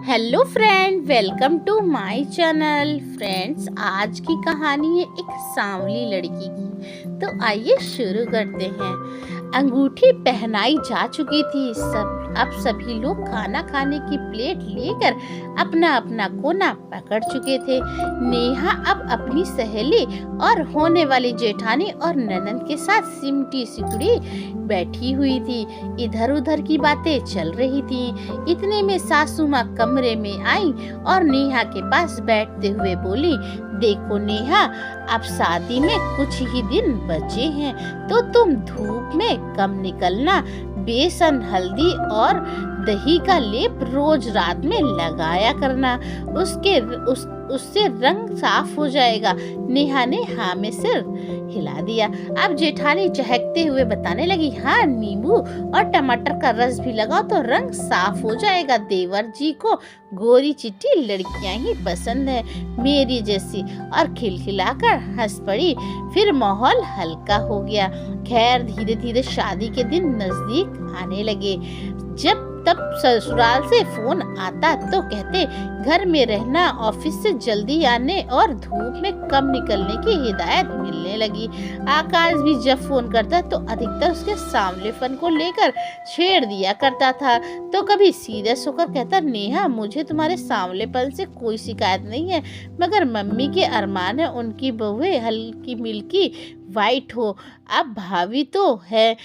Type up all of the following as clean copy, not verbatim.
Hello friend, welcome to my channel. Friends, आज की कहानी है एक सांवली लड़की की। तो आइए शुरू करते हैं। अंगूठी पहनाई जा चुकी थी। अब सभी लोग खाना खाने की प्लेट लेकर अपना अपना कोना पकड़ चुके थे। नेहा अब अपनी सहेली और होने वाली जेठानी और ननंद के साथ सिमटी सिकुड़ी बैठी हुई थी। इधर उधर की बातें चल रही थी। इतने में सासू माँ कमरे में आई और नेहा के पास बैठते हुए बोली, देखो नेहा, अब शादी में कुछ ही दिन बचे हैं, तो तुम धूप में कम निकलना। बेसन, हल्दी और दही का लेप रोज रात में लगाया करना। उससे रंग साफ हो जाएगा। नेहा ने हाँ में सिर हिला दिया। अब जेठानी चहकते हुए बताने लगी, हाँ, नींबू और टमाटर का रस भी लगाओ तो रंग साफ हो जाएगा। देवर जी को गोरी चिट्टी लड़कियां ही पसंद है, मेरी जैसी। और खिलखिलाकर हंस पड़ी। फिर माहौल हल्का हो गया। खैर, धीरे धीरे शादी के दिन नजदीक आने लगे। जब तब ससुराल से फोन आता तो कहते घर में रहना, ऑफिस से जल्दी आने और धूप में कम निकलने की हिदायत मिलने लगी। आकाश भी जब फोन करता तो अधिकतर उसके सांवलेपन को लेकर छेड़ दिया करता था। तो कभी सीरियस होकर कहता, नेहा, मुझे तुम्हारे सांवलेपन से कोई शिकायत नहीं है, मगर मम्मी के अरमान है उनकी बहुएं हल्की मिल्की वाइट हो। अब भाभी तो है,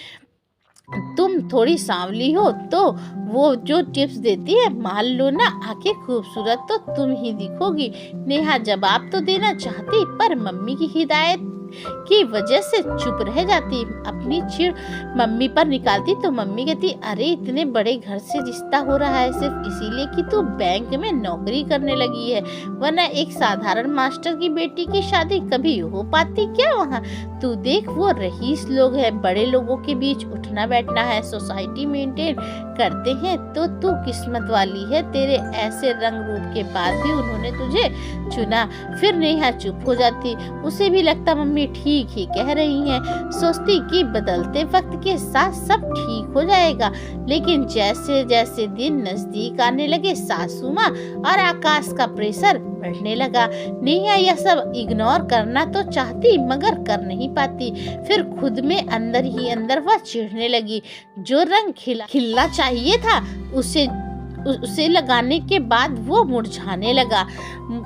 तुम थोड़ी सांवली हो तो वो जो टिप्स देती है मान लो ना। आंखें खूबसूरत तो तुम ही दिखोगी। नेहा जवाब तो देना चाहती, पर मम्मी की हिदायत की वजह से चुप रह जाती। अपनी चिढ़ मम्मी पर निकालती तो मम्मी कहती, अरे इतने बड़े घर से रिश्ता हो रहा है सिर्फ इसीलिए कि तू बैंक में नौकरी करने लगी है, वरना एक साधारण मास्टर की बेटी की शादी कभी हो पाती क्या वहाँ? तू देख, वो रईस लोग हैं, बड़े लोगों के बीच उठना बैठना है, सोसाइटी मेंटेन करते हैं। तो तू किस्मत वाली है, तेरे ऐसे रंग रूप के बाद भी उन्होंने तुझे चुना। फिर नेहा चुप हो जाती। उसे भी लगता मम्मी ठीक ही कह रही हैं। सोचती कि बदलते वक्त के साथ सब ठीक हो जाएगा। लेकिन जैसे जैसे दिन नजदीक आने लगे, सासू माँ और आकाश का प्रेशर बढ़ने लगा। नेहा यह सब इग्नोर करना तो चाहती मगर कर नहीं पाती। फिर खुद में अंदर ही अंदर वह चिढ़ने लगी। जो रंग खिलना चाहिए था उसे लगाने के बाद वो मुरझाने लगा।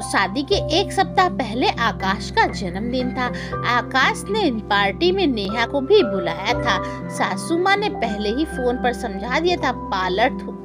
शादी के एक सप्ताह पहले आकाश का जन्मदिन था। आकाश ने पार्टी में नेहा को भी बुलाया था। सासू माँ ने पहले ही फोन पर समझा दिया था,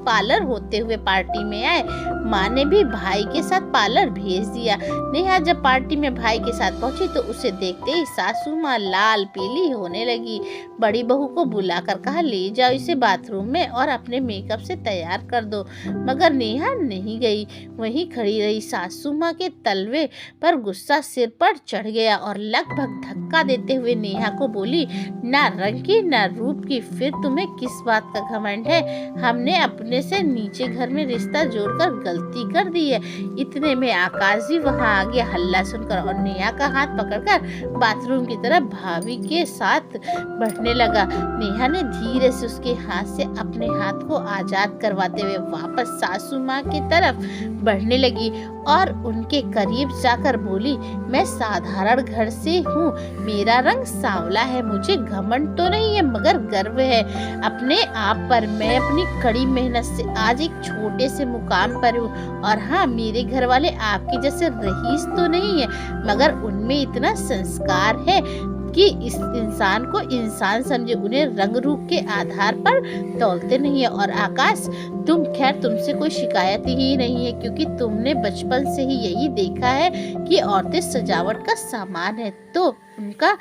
पार्लर होते हुए पार्टी में आए। माँ ने भी भाई के साथ पार्लर भेज दिया। नेहा जब पार्टी में भाई के साथ पहुंची तो उसे देखते ही सासू माँ लाल पीली होने लगी। बड़ी बहू को बुलाकर कहा, ले जाओ इसे बाथरूम में और अपने मेकअप से तैयार कर दो। मगर नेहा नहीं गई, वहीं खड़ी रही। सासू माँ के तलवे पर गुस्सा सिर पर चढ़ गया और लगभग धक्का देते हुए नेहा को बोली, ना रंग की ना रूप की, फिर तुम्हें किस बात का घमंड है? हमने अपने से नीचे घर में रिश्ता जोड़कर गलती कर दी है। इतने में आकाश भी वहां आ गया, हल्ला सुनकर, और नेहा का हाथ पकड़कर बाथरूम की तरफ भाभी के साथ बढ़ने लगा। नेहा ने धीरे से उसके हाथ से अपने हाथ को आजाद करवाते हुए वापस सासू माँ की तरफ बढ़ने लगी और उनके करीब जाकर बोली, मैं साधारण घर से हूँ, मेरा रंग सांवला है, मुझे घमंड तो नहीं है मगर गर्व है अपने आप पर। मैं अपनी कड़ी मेहनत से आज एक छोटे से मुकाम पर हूँ। और हाँ, मेरे घर वाले आपके जैसे रईस तो नहीं है, मगर उनमें इतना संस्कार है कि इस इंसान को इंसान समझे, उन्हें रंग रूप के आधार पर तौलते नहीं है। और आकाश, तुमसे कोई शिकायत ही नहीं है, क्योंकि तुमने बचपन से ही यही देखा है कि औरतें सजावट का सामान है, तो उनका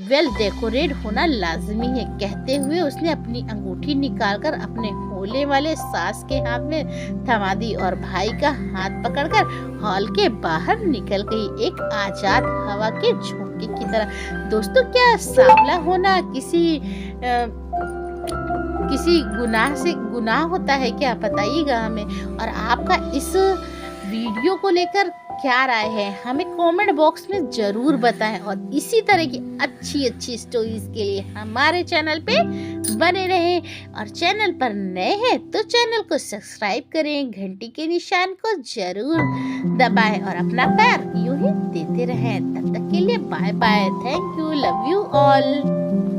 वेल डेकोरेट होना लाजमी है। कहते हुए उसने अपनी अंगूठी निकालकर अपने होले वाले सास के हाथ में थमा दी और भाई का हाथ पकड़कर हॉल के बाहर निकल गई, एक आजाद हवा के झोंके की तरह। दोस्तों, क्या सांवला होना किसी गुनाह से गुनाह होता है क्या? बताइएगा हमें। और आपका इस वीडियो को लेकर क्या राय है हमें कमेंट बॉक्स में ज़रूर बताएं और इसी तरह की अच्छी अच्छी स्टोरीज के लिए हमारे चैनल पे बने रहें। और चैनल पर नए हैं तो चैनल को सब्सक्राइब करें, घंटी के निशान को जरूर दबाएं और अपना प्यार यूं ही देते रहें। तब तक के लिए bye bye, thank you, love you all.